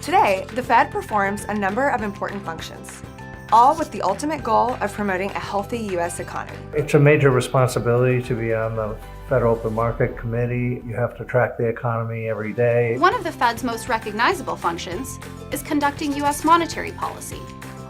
Today, the Fed performs a number of important functions, all with the ultimate goal of promoting a healthy U.S. economy. It's a major responsibility to be on the Federal Open Market Committee. You have to track the economy every day. One of the Fed's most recognizable functions is conducting U.S. monetary policy,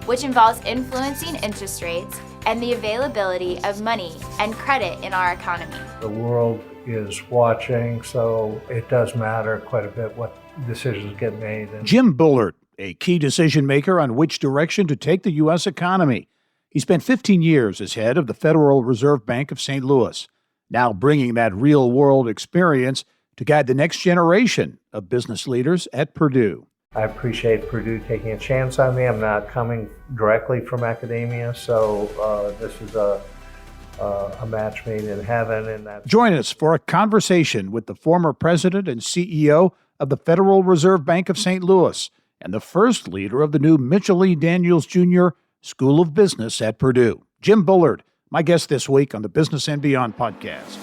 which involves influencing interest rates and the availability of money and credit in our economy. The world is watching, so it does matter quite a bit what decisions get made. Jim Bullard, a key decision maker on which direction to take the U.S. economy. He spent 15 years as head of the Federal Reserve Bank of St. Louis, now bringing that real-world experience to guide the next generation of business leaders at Purdue. I appreciate Purdue taking a chance on me. I'm not coming directly from academia, so this is a match made in heaven. And Join us for a conversation with the former president and CEO of the Federal Reserve Bank of St. Louis and the first leader of the new Mitchell E. Daniels Jr. School of Business at Purdue. Jim Bullard, my guest this week on the Business and Beyond podcast.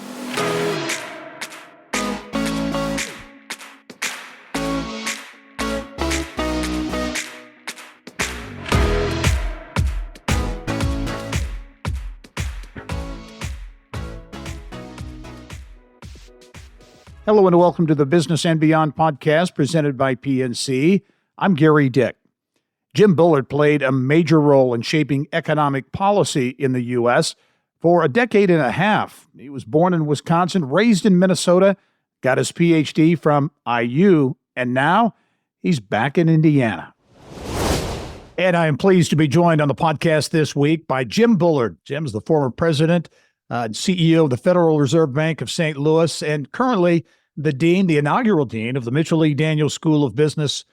Hello and welcome to the Business and Beyond podcast presented by PNC. I'm Gary Dick. Jim Bullard played a major role in shaping economic policy in the U.S. for a decade and a half. He was born in Wisconsin, raised in Minnesota, got his Ph.D. from IU, and now he's back in Indiana. And I am pleased to be joined on the podcast this week by Jim Bullard. Jim's the former president and CEO of the Federal Reserve Bank of St. Louis, and currently the dean, the inaugural dean of the Mitchell E. Daniels School of Business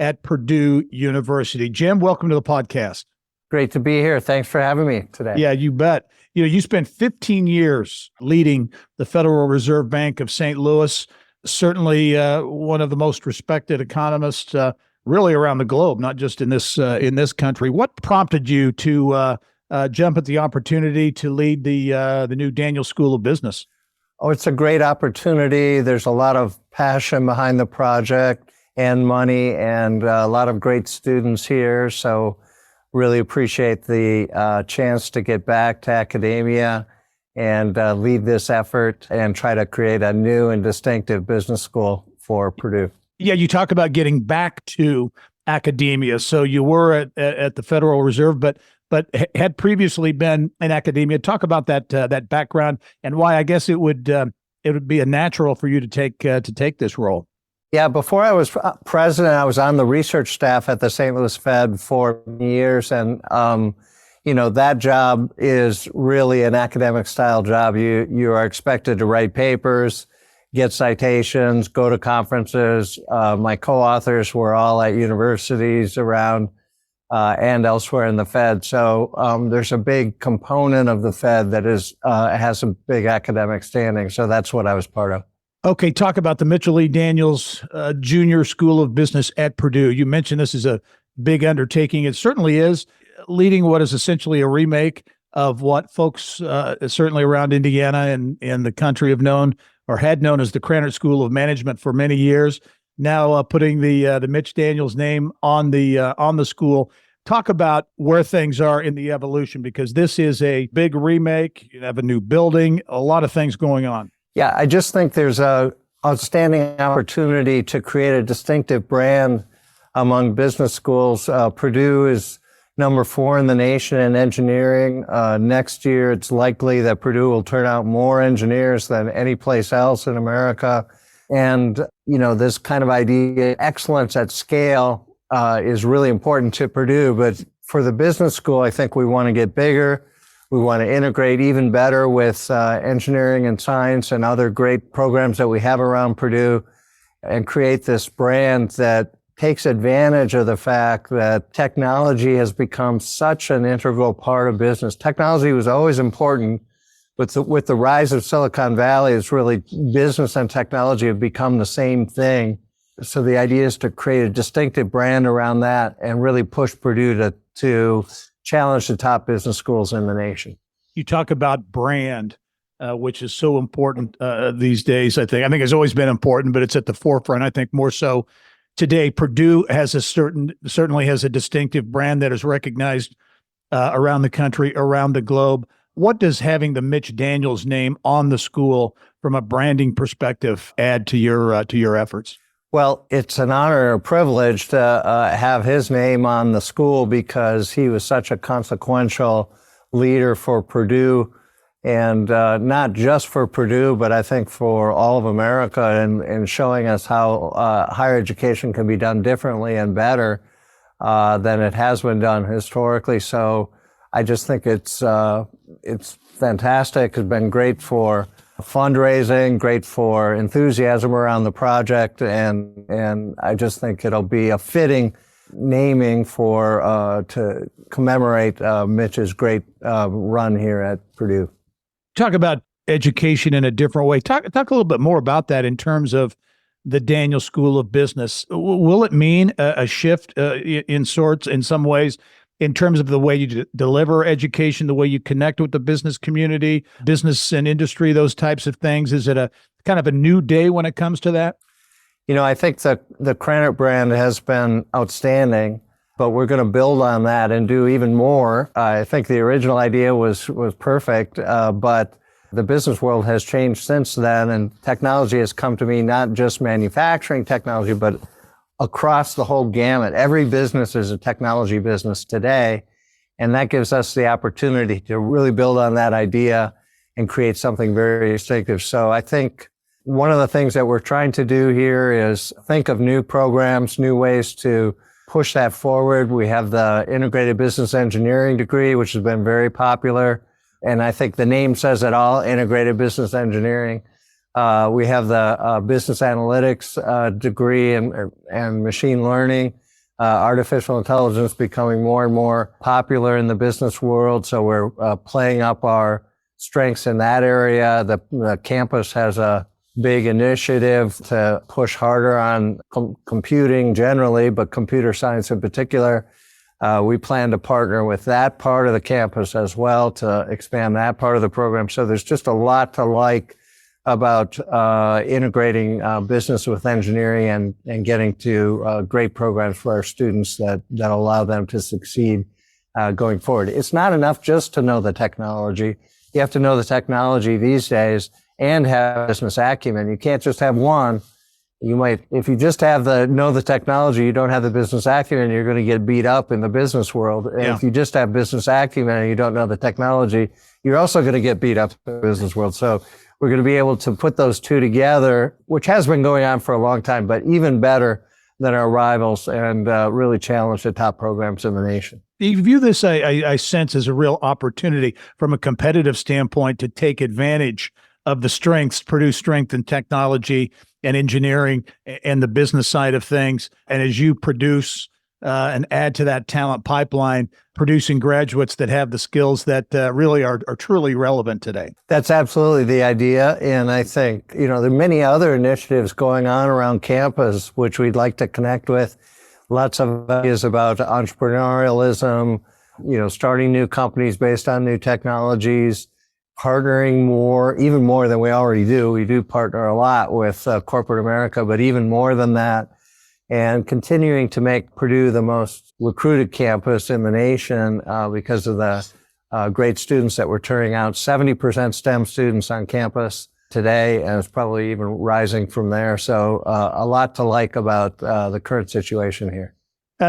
at Purdue University. Jim, welcome to the podcast. Great to be here. Thanks for having me today. Yeah, you bet. You spent 15 years leading the Federal Reserve Bank of St. Louis, certainly one of the most respected economists really around the globe, not just in this country. What prompted you to jump at the opportunity to lead the new Daniels School of Business? Oh, it's a great opportunity. There's a lot of passion behind the project and money and a lot of great students here. So really appreciate the chance to get back to academia and lead this effort and try to create a new and distinctive business school for Purdue. Yeah, you talk about getting back to academia. So you were at the Federal Reserve, but had previously been in academia. Talk about that background and why I guess it would be a natural for you to take this role. Yeah, before I was president, I was on the research staff at the St. Louis Fed for years, and that job is really an academic style job. You are expected to write papers, get citations, go to conferences. My co-authors were all at universities around and elsewhere in the Fed. So there's a big component of the Fed that has a big academic standing. So that's what I was part of. Okay, talk about the Mitchell E. Daniels Jr. School of Business at Purdue. You mentioned this is a big undertaking. It certainly is, leading what is essentially a remake of what folks certainly around Indiana and the country have known or had known as the Krannert School of Management for many years. Now putting the Mitch Daniels name on the school. Talk about where things are in the evolution, because this is a big remake. You have a new building, a lot of things going on. Yeah, I just think there's a outstanding opportunity to create a distinctive brand among business schools. Purdue is number 4 in the nation in engineering. Next year, it's likely that Purdue will turn out more engineers than any place else in America. And, this kind of idea, excellence at scale, is really important to Purdue. But for the business school, I think we want to get bigger. We want to integrate even better with engineering and science and other great programs that we have around Purdue and create this brand that takes advantage of the fact that technology has become such an integral part of business. Technology was always important. With the rise of Silicon Valley, it's really business and technology have become the same thing. So the idea is to create a distinctive brand around that and really push Purdue to challenge the top business schools in the nation. You talk about brand, which is so important these days, I think. I think it's always been important, but it's at the forefront, I think, more so today, Purdue has certainly has a distinctive brand that is recognized around the country, around the globe. What does having the Mitch Daniels name on the school from a branding perspective add to your efforts? Well, it's an honor and a privilege to have his name on the school because he was such a consequential leader for Purdue, and not just for Purdue, but I think for all of America, in showing us how higher education can be done differently and better than it has been done historically. So I just think it's fantastic. It's been great for fundraising, great for enthusiasm around the project, and I just think it'll be a fitting naming to commemorate Mitch's great run here at Purdue. Talk about education in a different way. Talk a little bit more about that in terms of the Daniels School of Business. Will it mean a shift in some ways, in terms of the way you deliver education, the way you connect with the business community, business and industry, those types of things? Is it a kind of a new day when it comes to that? I think the Krannert brand has been outstanding, but we're going to build on that and do even more. I think the original idea was perfect, but the business world has changed since then, and technology has come to mean not just manufacturing technology, but across the whole gamut. Every business is a technology business today, and that gives us the opportunity to really build on that idea and create something very distinctive. So I think one of the things that we're trying to do here is think of new programs, new ways to push that forward. We have the integrated business engineering degree, which has been very popular, and I think the name says it all, integrated business engineering. We have the business analytics degree and machine learning, artificial intelligence becoming more and more popular in the business world. So we're playing up our strengths in that area. The campus has a big initiative to push harder on computing generally, but computer science in particular. We plan to partner with that part of the campus as well to expand that part of the program. So there's just a lot to like about integrating business with engineering and getting to great programs for our students that allow them to succeed going forward. It's not enough just to know the technology. You have to know the technology these days and have business acumen. You can't just have one. If you just know the technology, you don't have the business acumen, you're going to get beat up in the business world. And if you just have business acumen and you don't know the technology, you're also going to get beat up in the business world. So we're going to be able to put those two together, which has been going on for a long time, but even better than our rivals, and really challenge the top programs in the nation. You view this, I sense, as a real opportunity from a competitive standpoint to take advantage of the strengths, Purdue's strength in technology and engineering and the business side of things. And as you produce and add to that talent pipeline, producing graduates that have the skills that really are truly relevant today. That's absolutely the idea. And I think, there are many other initiatives going on around campus, which we'd like to connect with. Lots of ideas about entrepreneurialism, starting new companies based on new technologies, partnering more, even more than we already do. We do partner a lot with corporate America, but even more than that. And continuing to make Purdue the most recruited campus in the nation because of the great students that we're turning out. 70% STEM students on campus today, and it's probably even rising from there. So a lot to like about the current situation here.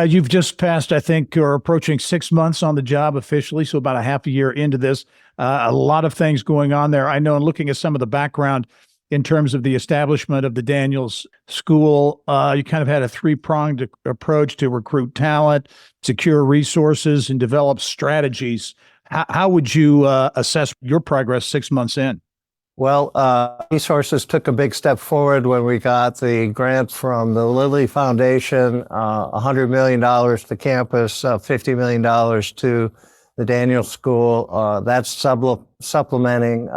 You've just passed, I think, or approaching 6 months on the job officially, so about a half a year into this. A lot of things going on there. I know, in looking at some of the background in terms of the establishment of the Daniels School, you kind of had a three-pronged approach to recruit talent, secure resources, and develop strategies. How would you assess your progress 6 months in? Well, resources took a big step forward when we got the grant from the Lilly Foundation, $100 million to campus, $50 million to the Daniels School. That's supplementing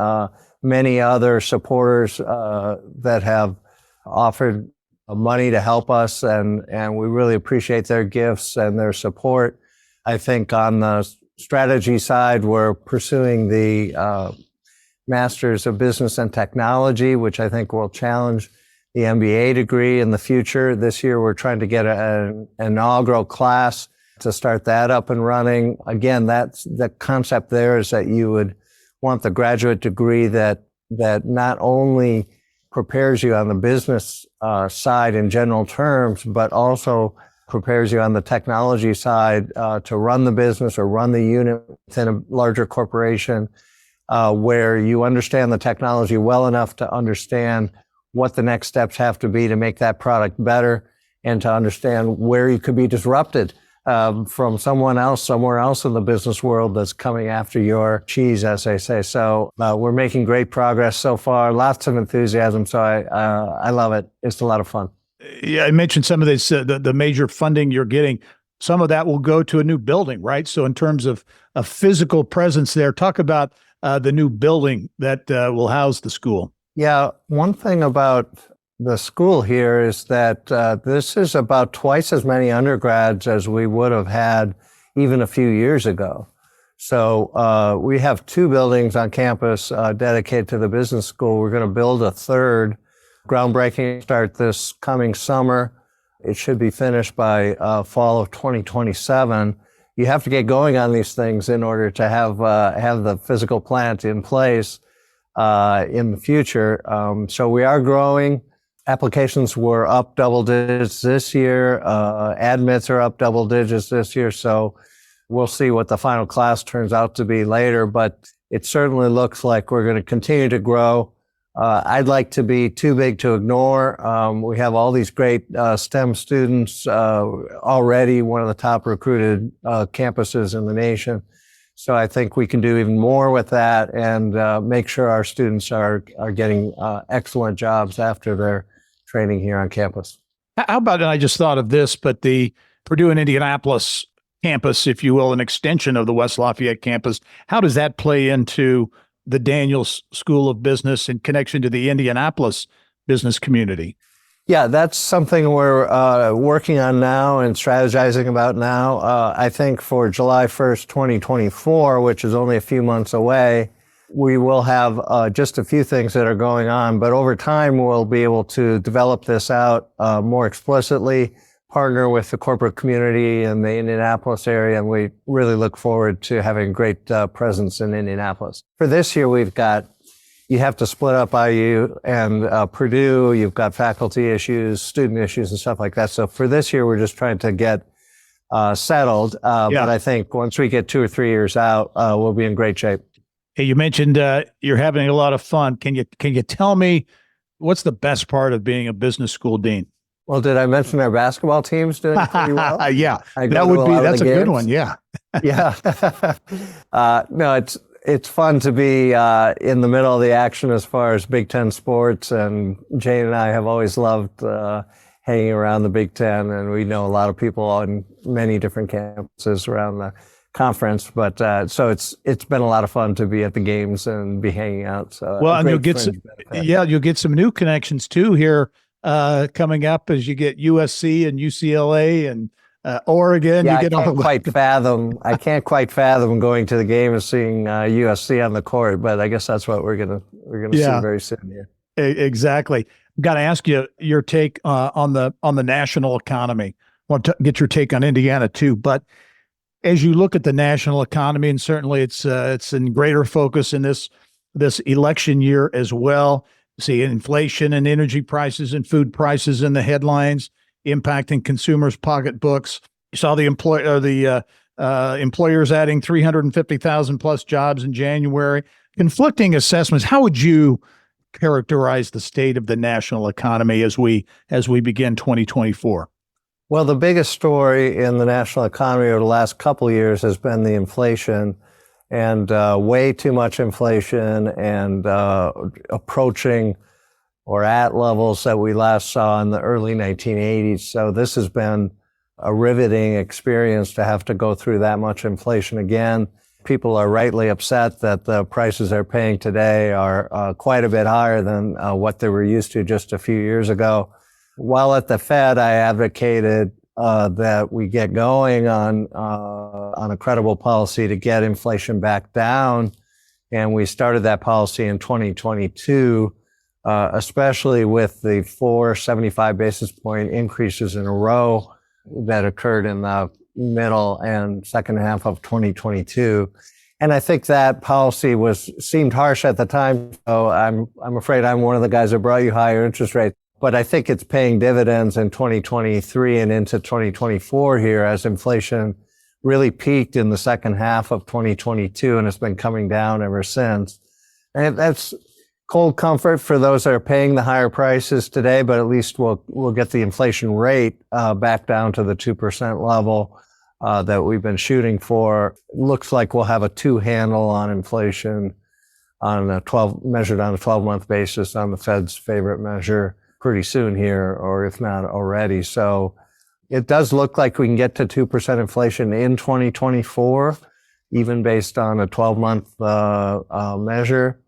many other supporters that have offered money to help us, and we really appreciate their gifts and their support. I think on the strategy side, we're pursuing the Masters of Business and Technology, which I think will challenge the MBA degree in the future. This year, we're trying to get an inaugural class to start that up and running. Again, that's the concept there is that you would want the graduate degree that not only prepares you on the business side in general terms, but also prepares you on the technology side to run the business or run the unit within a larger corporation, where you understand the technology well enough to understand what the next steps have to be to make that product better and to understand where you could be disrupted from someone else, somewhere else in the business world that's coming after your cheese, as they say. So we're making great progress so far, lots of enthusiasm. So I love it. It's a lot of fun. Yeah, I mentioned some of this, the major funding you're getting. Some of that will go to a new building, right? So in terms of a physical presence there, talk about the new building that will house the school. Yeah, one thing about the school here is that this is about twice as many undergrads as we would have had even a few years ago. So we have 2 buildings on campus dedicated to the business school. We're going to build a third. Groundbreaking start this coming summer. It should be finished by fall of 2027. You have to get going on these things in order to have the physical plant in place in the future. So we are growing. Applications were up double digits this year. Admits are up double digits this year. So we'll see what the final class turns out to be later, but it certainly looks like we're going to continue to grow. I'd like to be too big to ignore. We have all these great STEM students already, one of the top recruited campuses in the nation. So I think we can do even more with that and make sure our students are getting excellent jobs after their training here on campus. How about, and I just thought of this, but the Purdue and Indianapolis campus, if you will, an extension of the West Lafayette campus, how does that play into the Daniels School of Business in connection to the Indianapolis business community? Yeah, that's something we're working on now and strategizing about now. I think for July 1st, 2024, which is only a few months away, we will have just a few things that are going on, but over time we'll be able to develop this out more explicitly, partner with the corporate community in the Indianapolis area, and we really look forward to having a great presence in Indianapolis. For this year, you have to split up IU and Purdue. You've got faculty issues, student issues, and stuff like that. So for this year, we're just trying to get settled. But I think once we get 2 or 3 years out, we'll be in great shape. Hey, you mentioned you're having a lot of fun. Can you tell me what's the best part of being a businno school dean? Well, did I mention our basketball team's doing pretty well? Yeah, that's a good one. Yeah. Yeah. No, it's fun to be in the middle of the action as far as Big Ten sports. And Jane and I have always loved hanging around the Big Ten. And we know a lot of people on many different campuses around the conference. But so it's been a lot of fun to be at the games and be hanging out. So well, and you'll get some new connections too here coming up as you get USC and UCLA and Oregon. Yeah, you get I can't quite fathom going to the game and seeing USC on the court, but I guess that's what we're gonna see very soon here. Exactly. I've got to ask you your take on the national economy. I want to get your take on Indiana too, but as you look at the national economy, and certainly it's in greater focus in this election year as well. See inflation and energy prices and food prices in the headlines impacting consumers' pocketbooks. You saw the employers adding 350,000 plus jobs in January. Conflicting assessments. How would you characterize the state of the national economy as we begin 2024? Well, the biggest story in the national economy over the last couple of years has been the inflation, and way too much inflation, and approaching or at levels that we last saw in the early 1980s. So this has been a riveting experience to have to go through that much inflation again. People are rightly upset that the prices they're paying today are quite a bit higher than what they were used to just a few years ago. While at the Fed, I advocated that we get going on a credible policy to get inflation back down, and we started that policy in 2022. especially with the 475 basis point increases in a row that occurred in the middle and second half of 2022. And I think that policy seemed harsh at the time. So I'm afraid I'm one of the guys that brought you higher interest rates. But I think it's paying dividends in 2023 and into 2024 here as inflation really peaked in the second half of 2022 and it's been coming down ever since. And that's cold comfort for those that are paying the higher prices today, but at least we'll get the inflation rate back down to the 2% level that we've been shooting for. Looks like we'll have a 2 handle on inflation measured on a 12-month basis on the Fed's favorite measure pretty soon here, or if not already. So it does look like we can get to 2% inflation in 2024, even based on a 12-month measure.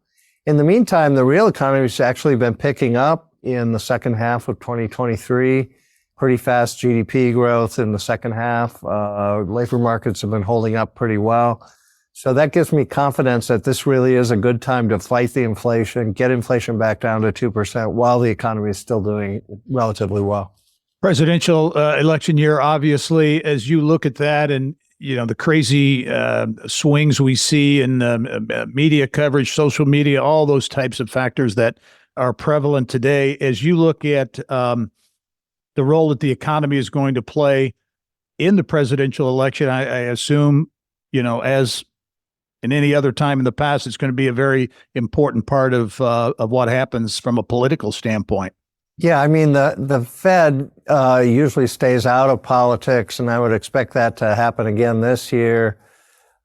In the meantime, the real economy has actually been picking up in the second half of 2023. Pretty fast GDP growth in the second half. Labor markets have been holding up pretty well. So that gives me confidence that this really is a good time to fight the inflation, get inflation back down to 2% while the economy is still doing relatively well. Presidential election year, obviously, as you look at that and, the crazy swings we see in media coverage, social media, all those types of factors that are prevalent today, as you look at the role that the economy is going to play in the presidential election, I assume, as in any other time in the past, it's going to be a very important part of what happens from a political standpoint. Yeah, I mean, the Fed usually stays out of politics, and I would expect that to happen again this year.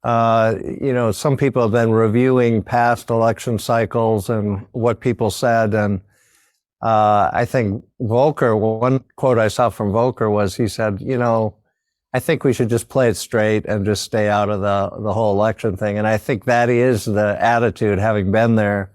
Some people have been reviewing past election cycles and what people said, and I think Volcker, one quote I saw from Volcker was, he said, I think we should just play it straight and just stay out of the whole election thing. And I think that is the attitude, having been there.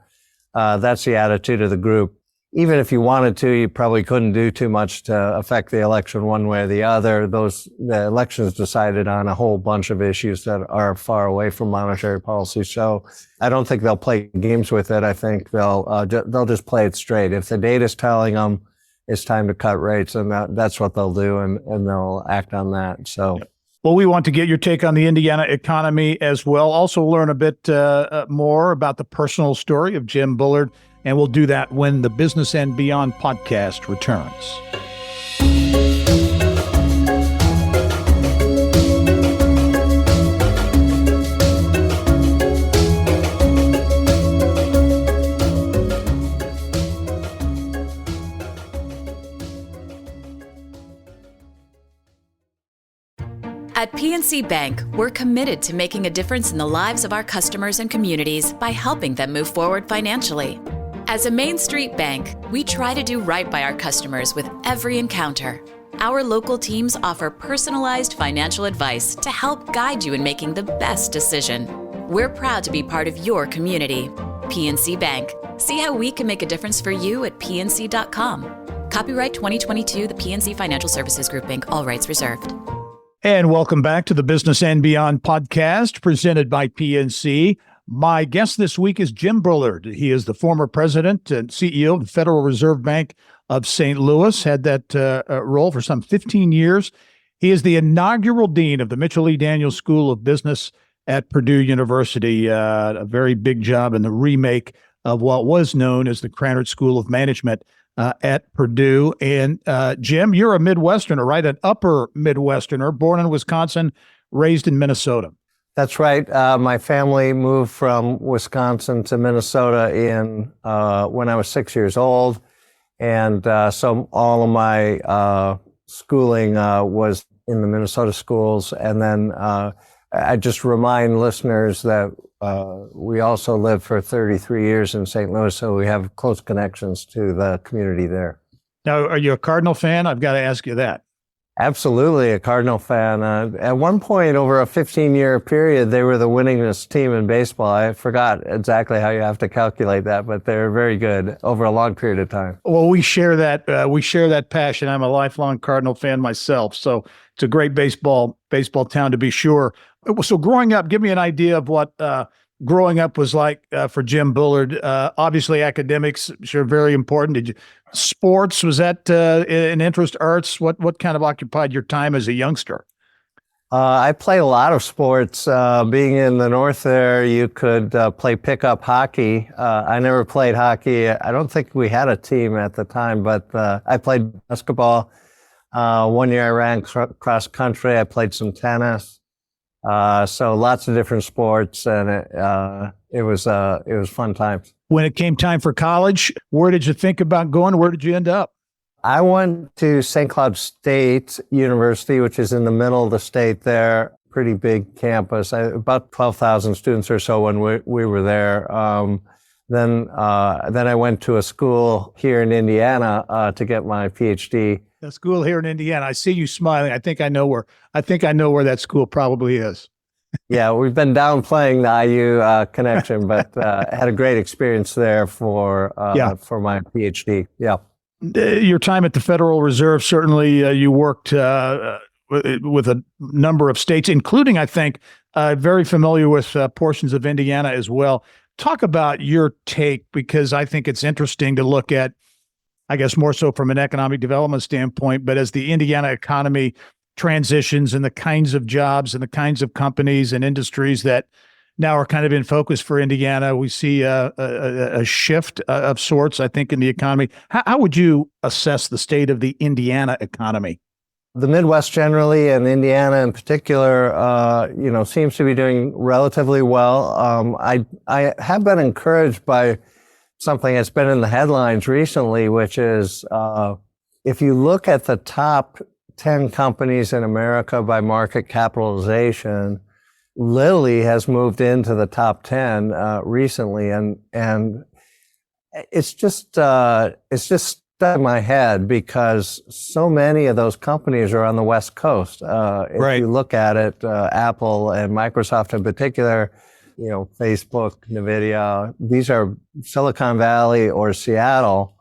That's the attitude of the group. Even if you wanted to, you probably couldn't do too much to affect the election one way or the other. The elections decided on a whole bunch of issues that are far away from monetary policy. So I don't think they'll play games with it. I think they'll just play it straight. If the data's telling them it's time to cut rates, and that's what they'll do, and they'll act on that. So. Well, we want to get your take on the Indiana economy as well. Also learn a bit more about the personal story of Jim Bullard. And we'll do that when the Business and Beyond podcast returns. At PNC Bank, we're committed to making a difference in the lives of our customers and communities by helping them move forward financially. As a Main Street bank, we try to do right by our customers with every encounter. Our local teams offer personalized financial advice to help guide you in making the best decision. We're proud to be part of your community. PNC Bank. See how we can make a difference for you at pnc.com. Copyright 2022, the PNC Financial Services Group, Inc., all rights reserved. And welcome back to the Business and Beyond podcast presented by PNC. My guest this week is Jim Bullard. He is the former president and CEO of the Federal Reserve Bank of St. Louis, had that role for some 15 years. He is the inaugural dean of the Mitchell E. Daniels School of Business at Purdue University, a very big job in the remake of what was known as the Krannert School of Management at Purdue. And Jim, you're a Midwesterner, right? An upper Midwesterner, born in Wisconsin, raised in Minnesota. That's right. My family moved from Wisconsin to Minnesota when I was 6 years old. And so all of my schooling was in the Minnesota schools. And then I just remind listeners that we also lived for 33 years in St. Louis, so we have close connections to the community there. Now, are you a Cardinal fan? I've got to ask you that. Absolutely a Cardinal fan. At one point over a 15-year period, they were the winningest team in baseball. I forgot exactly how you have to calculate that, but they're very good over a long period of time. Well, we share that passion. I'm a lifelong Cardinal fan myself, so it's a great baseball town to be sure. So growing up, give me an idea of what growing up was like for Jim Bullard? Obviously, academics sure very important. Did you sports, was that an interest? Arts? What kind of occupied your time as a youngster? I played a lot of sports. Being in the north there, you could play pickup hockey. I never played hockey. I don't think we had a team at the time, but I played basketball. 1 year I ran cross country. I played some tennis. So lots of different sports, and it was fun times. When it came time for college, where did you think about going? Where did you end up? I went to St. Cloud State University, which is in the middle of the state there. Pretty big campus, about 12,000 students or so when we were there. Then I went to a school here in Indiana to get my PhD. A school here in Indiana. I see you smiling. I think I know where that school probably is. Yeah, we've been downplaying the IU connection, but had a great experience there for my PhD. Yeah. Your time at the Federal Reserve, certainly you worked with a number of states, including, I think, very familiar with portions of Indiana as well. Talk about your take, because I think it's interesting to look at, I guess more so from an economic development standpoint, but as the Indiana economy transitions and the kinds of jobs and the kinds of companies and industries that now are kind of in focus for Indiana, we see a shift of sorts, I think, in the economy. How would you assess the state of the Indiana economy? The Midwest generally, and Indiana in particular, seems to be doing relatively well. I have been encouraged by something that's been in the headlines recently, which is if you look at the top 10 companies in America by market capitalization, Lilly has moved into the top 10 recently, and it's just stuck in my head because so many of those companies are on the West Coast. If you look at it, Apple and Microsoft in particular, Facebook, NVIDIA, these are Silicon Valley or Seattle,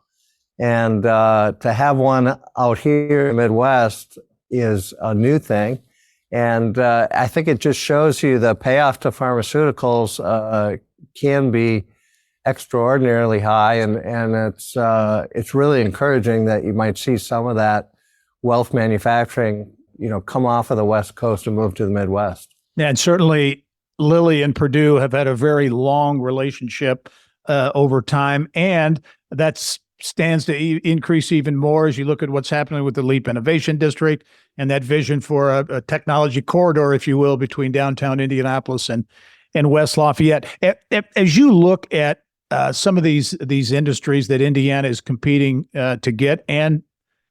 and to have one out here in the Midwest is a new thing. And I think it just shows you the payoff to pharmaceuticals can be extraordinarily high, and it's really encouraging that you might see some of that wealth manufacturing, come off of the West Coast and move to the Midwest. Yeah, and certainly Lilly and Purdue have had a very long relationship over time, and that stands to increase even more as you look at what's happening with the LEAP Innovation District and that vision for a technology corridor, if you will, between downtown Indianapolis and West Lafayette. As you look at some of these industries that Indiana is competing to get and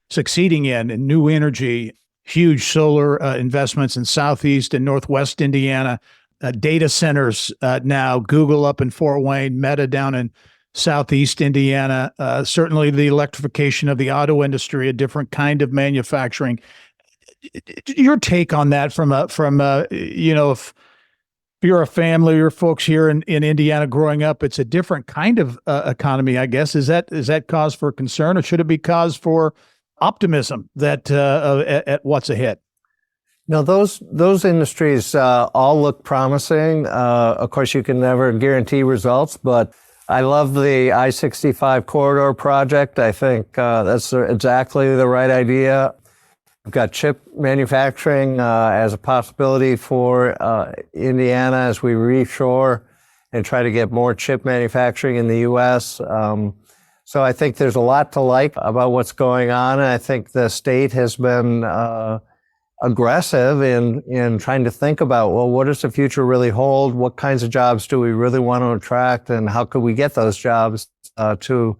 succeeding in new energy, huge solar investments in Southeast and Northwest Indiana, data centers now, Google up in Fort Wayne, Meta down in Southeast Indiana, certainly the electrification of the auto industry, a different kind of manufacturing. Your take on that if you're a family or folks here in Indiana growing up, it's a different kind of economy, I guess. Is that cause for concern, or should it be cause for optimism that at what's ahead? No, those industries all look promising. Of course, you can never guarantee results, but I love the I-65 corridor project. I think that's exactly the right idea. We've got chip manufacturing as a possibility for Indiana as we reshore and try to get more chip manufacturing in the U.S. So I think there's a lot to like about what's going on. And I think the state has been aggressive in trying to think about, well, what does the future really hold? What kinds of jobs do we really want to attract? And how could we get those jobs to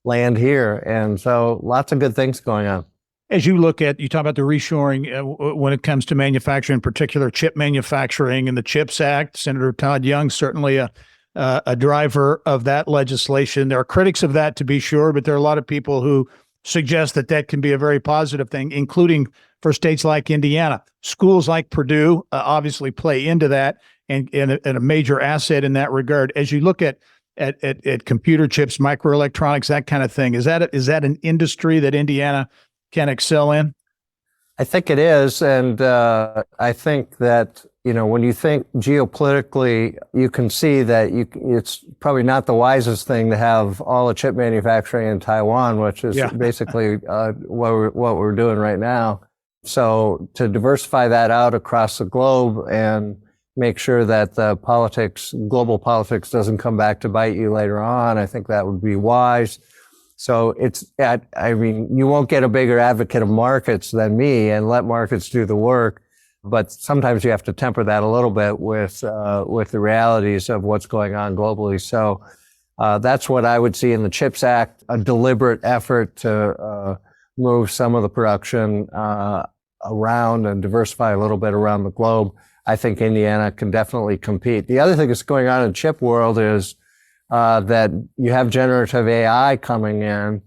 land here? And so lots of good things going on. As you look at, you talk about the reshoring when it comes to manufacturing, in particular chip manufacturing and the CHIPS Act. Senator Todd Young, certainly a driver of that legislation. There are critics of that, to be sure, but there are a lot of people who suggest that can be a very positive thing, including for states like Indiana. Schools like Purdue obviously play into that and a major asset in that regard. As you look at computer chips, microelectronics, that kind of thing, is that an industry that Indiana can excel in? I think it is, and I think that when you think geopolitically, you can see that it's probably not the wisest thing to have all the chip manufacturing in Taiwan, which is basically what we're doing right now. So to diversify that out across the globe and make sure that the global politics doesn't come back to bite you later on, I think that would be wise. So you won't get a bigger advocate of markets than me and let markets do the work. But sometimes you have to temper that a little bit with the realities of what's going on globally. So that's what I would see in the CHIPS Act, a deliberate effort to move some of the production around and diversify a little bit around the globe. I think Indiana can definitely compete. The other thing that's going on in the chip world is that you have generative AI coming in,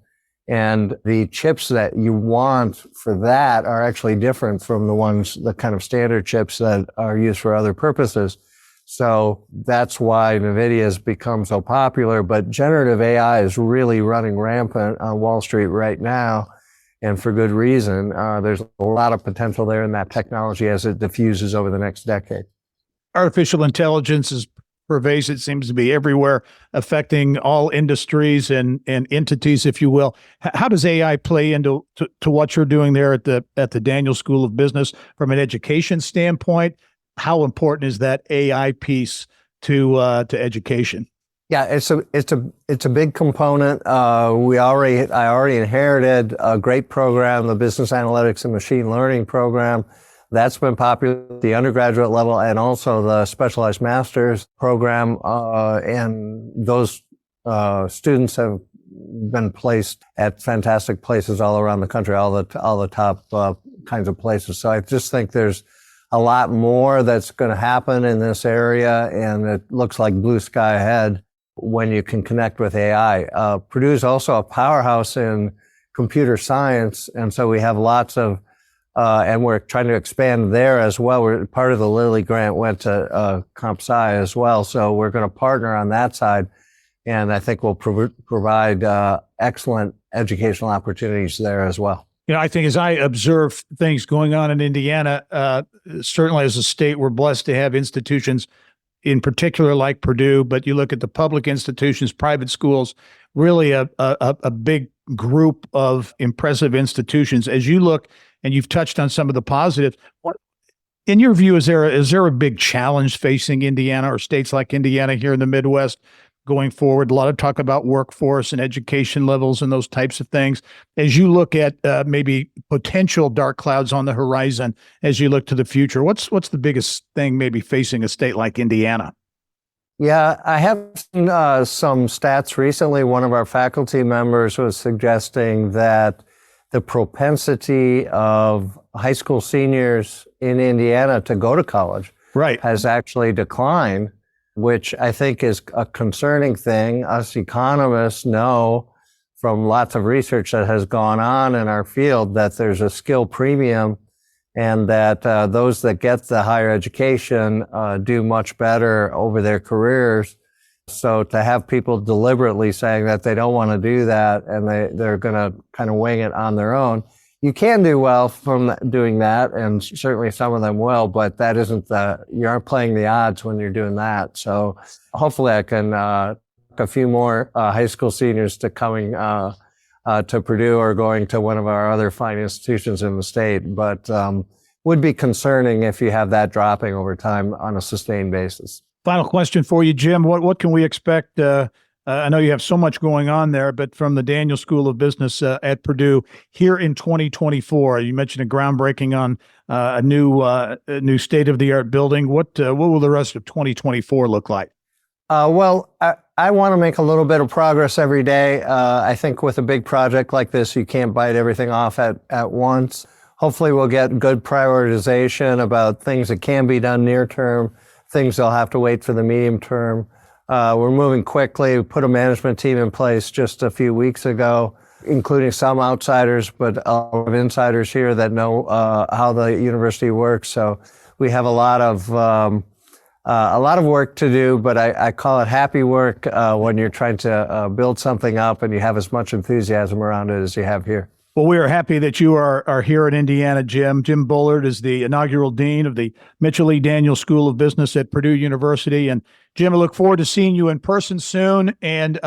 and the chips that you want for that are actually different from the kind of standard chips that are used for other purposes. So that's why NVIDIA has become so popular. But generative AI is really running rampant on Wall Street right now, and for good reason. There's a lot of potential there in that technology as it diffuses over the next decade. Artificial intelligence is pervasive. It seems to be everywhere, affecting all industries and entities, if you will. How does AI play into what you're doing there at the Daniel School of Business from an education standpoint? How important is that AI piece to education? Yeah, it's a big component. I already inherited a great program, the Business Analytics and Machine Learning program. That's been popular at the undergraduate level and also the Specialized Master's program. And those students have been placed at fantastic places all around the country, all the top kinds of places. So I just think there's a lot more that's going to happen in this area, and it looks like blue sky ahead when you can connect with AI. Purdue is also a powerhouse in computer science, and so we have lots of and we're trying to expand there as well. Part of the Lilly grant went to Comp Sci as well, so we're going to partner on that side, and I think we'll provide excellent educational opportunities there as well. I think as I observe things going on in Indiana, certainly as a state, we're blessed to have institutions in particular like Purdue, but you look at the public institutions, private schools, really a big group of impressive institutions. As you look, and you've touched on some of the positives, what, in your view, is there a big challenge facing Indiana or states like Indiana here in the Midwest going forward? A lot of talk about workforce and education levels and those types of things. As you look at maybe potential dark clouds on the horizon, as you look to the future, what's the biggest thing maybe facing a state like Indiana? Yeah, I have seen some stats recently. One of our faculty members was suggesting that the propensity of high school seniors in Indiana to go to college has actually declined, which I think is a concerning thing. Us economists know from lots of research that has gone on in our field that there's a skill premium, and that those that get the higher education do much better over their careers. So to have people deliberately saying that they don't want to do that and they're going to kind of wing it on their own, you can do well from doing that, and certainly some of them will, but that isn't you aren't playing the odds when you're doing that. So hopefully I can a few more high school seniors to coming to Purdue or going to one of our other fine institutions in the state, but would be concerning if you have that dropping over time on a sustained basis. Final question for you, Jim. What can we expect? I know you have so much going on there, but from the Daniel School of Business at Purdue here in 2024, you mentioned a groundbreaking on a new state-of-the-art building. What will the rest of 2024 look like? Well, I want to make a little bit of progress every day. I think with a big project like this, you can't bite everything off at once. Hopefully we'll get good prioritization about things that can be done near term, things that'll have to wait for the medium term. We're moving quickly. We put a management team in place just a few weeks ago, including some outsiders, but a lot of insiders here that know how the university works. So we have a lot of work to do, but I call it happy work when you're trying to build something up and you have as much enthusiasm around it as you have here. Well, we are happy that you are here in Indiana, Jim. Jim Bullard is the inaugural dean of the Mitchell E. Daniels School of Business at Purdue University. And Jim, I look forward to seeing you in person soon. And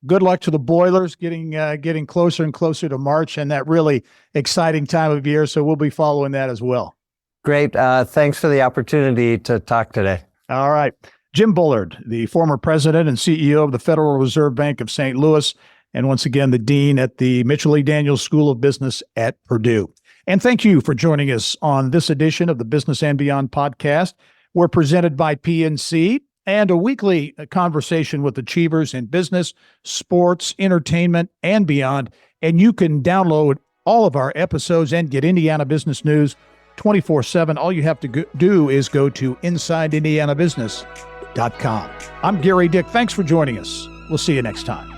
good luck to the Boilers getting closer and closer to March and that really exciting time of year. So we'll be following that as well. Great. Thanks for the opportunity to talk today. All right. Jim Bullard, the former president and CEO of the Federal Reserve Bank of St. Louis, and once again, the dean at the Mitchell E. Daniels School of Business at Purdue. And thank you for joining us on this edition of the Business and Beyond podcast. We're presented by PNC and a weekly conversation with achievers in business, sports, entertainment, and beyond. And you can download all of our episodes and get Indiana business news 24/7. All you have to do is go to InsideIndianaBusiness.com. I'm Gary Dick. Thanks for joining us. We'll see you next time.